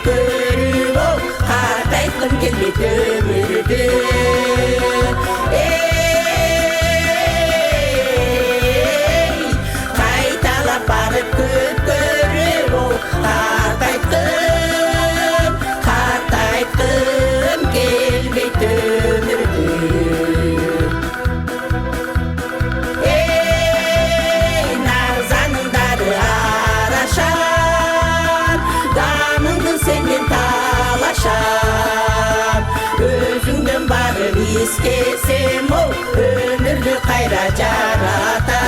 көрүп картайткым келбейт өмүрдү кайталап барып көп көрүп картайткым келбейт өмүрдү нагзаныңдары арашар даныңды сенден талашам өзүңдөн барып искесем өмүрдү кайра жаратам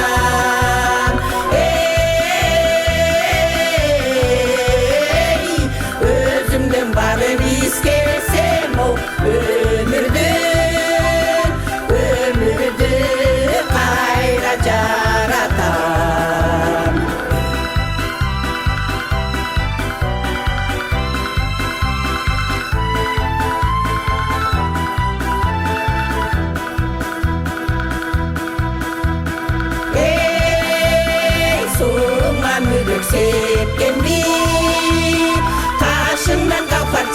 өзүңдөн барып искесем өмүрдү кайра жаратам суңа мүлүк сепкенби ташыңдан калкар